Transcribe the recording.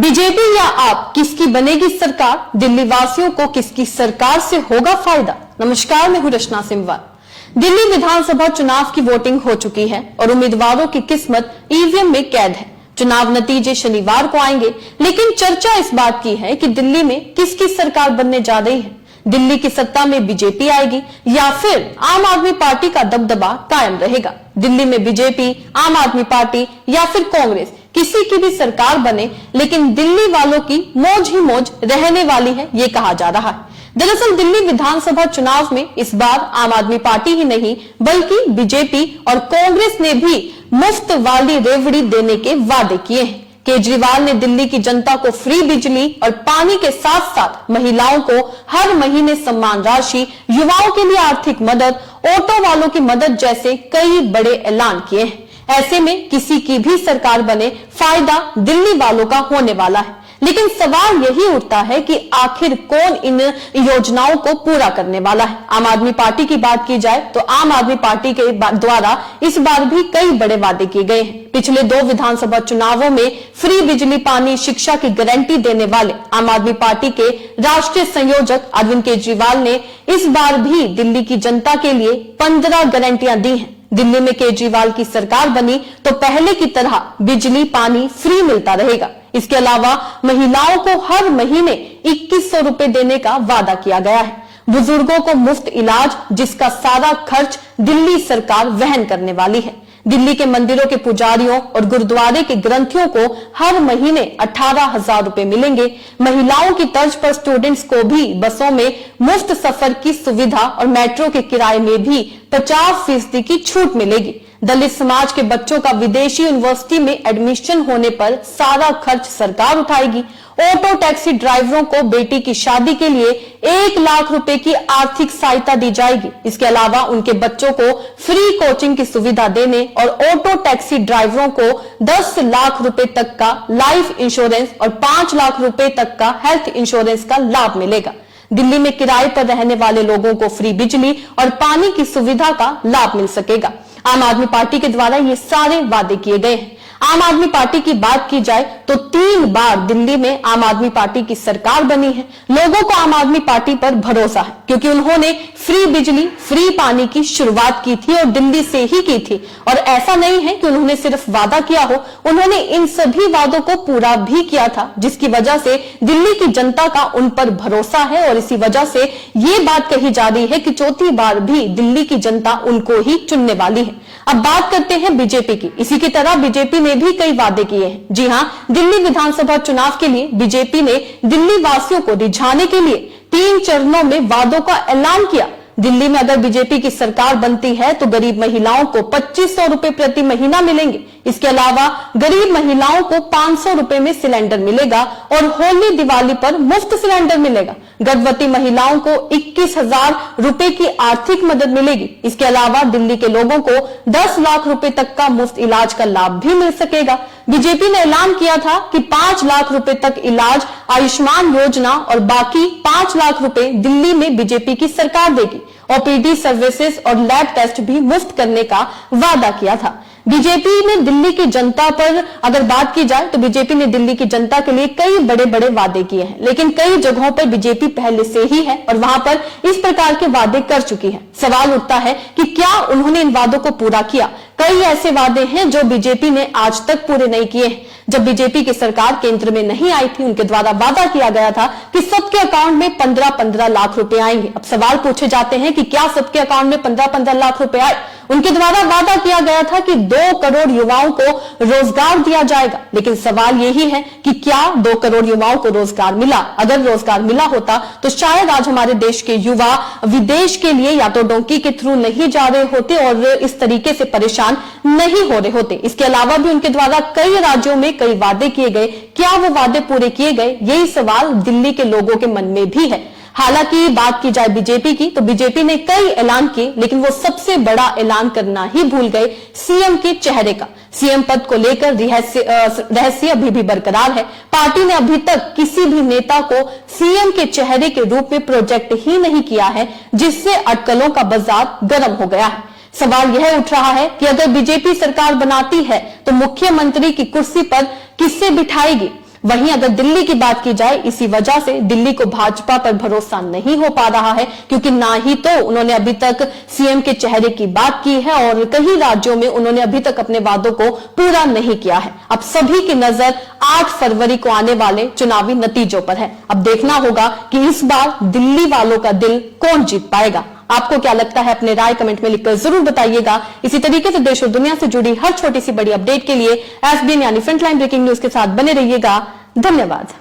BJP या आप, किसकी बनेगी सरकार? दिल्ली वासियों को किसकी सरकार से होगा फायदा? नमस्कार, मैं हूं रचना सिमवाल। दिल्ली विधानसभा चुनाव की वोटिंग हो चुकी है और उम्मीदवारों की किस्मत ईवीएम में कैद है। चुनाव नतीजे शनिवार को आएंगे, लेकिन चर्चा इस बात की है कि दिल्ली में किसकी सरकार बनने जा रही है। दिल्ली की सत्ता में बीजेपी आएगी या फिर आम आदमी पार्टी का दबदबा कायम रहेगा। दिल्ली में बीजेपी, आम आदमी पार्टी या फिर कांग्रेस, किसी की भी सरकार बने, लेकिन दिल्ली वालों की मौज ही मौज रहने वाली है, ये कहा जा रहा है। दरअसल दिल्ली विधानसभा चुनाव में इस बार आम आदमी पार्टी ही नहीं, बल्कि बीजेपी और कांग्रेस ने भी मुफ्त वाली रेवड़ी देने के वादे किए हैं। केजरीवाल ने दिल्ली की जनता को फ्री बिजली और पानी के साथ साथ महिलाओं को हर महीने सम्मान राशि, युवाओं के लिए आर्थिक मदद, ऑटो वालों की मदद जैसे कई बड़े ऐलान किए हैं। ऐसे में किसी की भी सरकार बने, फायदा दिल्ली वालों का होने वाला है। लेकिन सवाल यही उठता है कि आखिर कौन इन योजनाओं को पूरा करने वाला है। आम आदमी पार्टी की बात की जाए तो आम आदमी पार्टी के द्वारा इस बार भी कई बड़े वादे किए गए हैं। पिछले 2 विधानसभा चुनावों में फ्री बिजली, पानी, शिक्षा की गारंटी देने वाले आम आदमी पार्टी के राष्ट्रीय संयोजक अरविंद केजरीवाल ने इस बार भी दिल्ली की जनता के लिए 15 गारंटियां दी हैं। दिल्ली में केजरीवाल की सरकार बनी तो पहले की तरह बिजली, पानी फ्री मिलता रहेगा। इसके अलावा महिलाओं को हर महीने 2100 रुपए देने का वादा किया गया है। बुजुर्गों को मुफ्त इलाज, जिसका सारा खर्च दिल्ली सरकार वहन करने वाली है। दिल्ली के मंदिरों के पुजारियों और गुरुद्वारे के ग्रंथियों को हर महीने 18,000 रुपए मिलेंगे। महिलाओं की तर्ज पर स्टूडेंट्स को भी बसों में मुफ्त सफर की सुविधा और मेट्रो के किराए में भी 50% की छूट मिलेगी। दलित समाज के बच्चों का विदेशी यूनिवर्सिटी में एडमिशन होने पर सारा खर्च सरकार उठाएगी। ऑटो टैक्सी ड्राइवरों को बेटी की शादी के लिए 1 लाख रुपए की आर्थिक सहायता दी जाएगी। इसके अलावा उनके बच्चों को फ्री कोचिंग की सुविधा देने और ऑटो टैक्सी ड्राइवरों को 10 लाख रुपए तक का लाइफ इंश्योरेंस और 5 लाख रुपए तक का हेल्थ इंश्योरेंस का लाभ मिलेगा। दिल्ली में किराए पर रहने वाले लोगों को फ्री बिजली और पानी की सुविधा का लाभ मिल सकेगा। आम आदमी पार्टी के द्वारा ये सारे वादे किए गए हैं। आम आदमी पार्टी की बात की जाए तो 3 बार दिल्ली में आम आदमी पार्टी की सरकार बनी है। लोगों को आम आदमी पार्टी पर भरोसा है, क्योंकि उन्होंने फ्री बिजली, फ्री पानी की शुरुआत की थी और दिल्ली से ही की थी। और ऐसा नहीं है कि उन्होंने सिर्फ वादा किया हो, उन्होंने इन सभी वादों को पूरा भी किया था, जिसकी वजह से दिल्ली की जनता का उन पर भरोसा है। और इसी वजह से ये बात कही जा रही है कि चौथी बार भी दिल्ली की जनता उनको ही चुनने वाली है। अब बात करते हैं बीजेपी की। इसी की तरह बीजेपी ने भी कई वादे किए हैं। जी हां, दिल्ली विधानसभा चुनाव के लिए बीजेपी ने दिल्ली वासियों को रिझाने के लिए 3 चरणों में वादों का ऐलान किया। दिल्ली में अगर बीजेपी की सरकार बनती है तो गरीब महिलाओं को 2500 रुपए प्रति महीना मिलेंगे। इसके अलावा गरीब महिलाओं को 500 रुपए में सिलेंडर मिलेगा और होली, दिवाली पर मुफ्त सिलेंडर मिलेगा। गर्भवती महिलाओं को 21,000 रुपए की आर्थिक मदद मिलेगी। इसके अलावा दिल्ली के लोगों को 10 लाख रुपए तक का मुफ्त इलाज का लाभ भी मिल सकेगा। बीजेपी ने ऐलान किया था कि 5 लाख रुपए तक इलाज आयुष्मान योजना और बाकी 5 लाख रुपए दिल्ली में बीजेपी की सरकार देगी। ओपीडी सर्विसेज और लैब टेस्ट भी मुफ्त करने का वादा किया था। बीजेपी ने दिल्ली की जनता पर अगर बात की जाए तो बीजेपी ने दिल्ली की जनता के लिए कई बड़े बड़े वादे किए हैं, लेकिन कई जगहों पर बीजेपी पहले से ही है और वहां पर इस प्रकार के वादे कर चुकी है। सवाल उठता है कि क्या उन्होंने इन वादों को पूरा किया? कई ऐसे वादे हैं जो बीजेपी ने आज तक पूरे नहीं किए हैं। जब बीजेपी की सरकार केंद्र में नहीं आई थी, उनके द्वारा वादा किया गया था कि सबके अकाउंट में 15-15 लाख रुपए आएंगे। अब सवाल पूछे जाते हैं कि क्या सबके अकाउंट में 15-15 लाख रुपए आए? उनके द्वारा वादा किया गया था कि 2 करोड़ युवाओं को रोजगार दिया जाएगा, लेकिन सवाल यही है कि क्या 2 करोड़ युवाओं को रोजगार मिला? अगर रोजगार मिला होता तो शायद आज हमारे देश के युवा विदेश के लिए या तो डोंकी के थ्रू नहीं जा रहे होते और इस तरीके से परेशान नहीं हो रहे होते। इसके अलावा भी उनके द्वारा कई राज्यों में कई वादे किए गए। क्या वो वादे पूरे किए गए? यही सवाल दिल्ली के लोगों के मन में भी है। हालांकि बात की जाए बीजेपी की तो बीजेपी ने कई ऐलान किए, लेकिन वो सबसे बड़ा ऐलान करना ही भूल गए सीएम के चेहरे का। सीएम पद को लेकर रहस्य अभी भी बरकरार है। पार्टी ने अभी तक किसी भी नेता को सीएम के चेहरे के रूप में प्रोजेक्ट ही नहीं किया है, जिससे अटकलों का बाजार गर्म हो गया है। सवाल यह उठ रहा है कि अगर बीजेपी सरकार बनाती है तो मुख्यमंत्री की कुर्सी पर किसे बिठाएगी? वहीं अगर दिल्ली की बात की जाए, इसी वजह से दिल्ली को भाजपा पर भरोसा नहीं हो पा रहा है, क्योंकि ना ही तो उन्होंने अभी तक सीएम के चेहरे की बात की है और कई राज्यों में उन्होंने अभी तक अपने वादों को पूरा नहीं किया है। अब सभी की नजर 8 फरवरी को आने वाले चुनावी नतीजों पर है। अब देखना होगा कि इस बार दिल्ली वालों का दिल कौन जीत पाएगा। आपको क्या लगता है? अपने राय कमेंट में लिखकर जरूर बताइएगा। इसी तरीके से देश और दुनिया से जुड़ी हर छोटी सी बड़ी अपडेट के लिए एसबीएन यानी फ्रंटलाइन ब्रेकिंग न्यूज के साथ बने रहिएगा। धन्यवाद।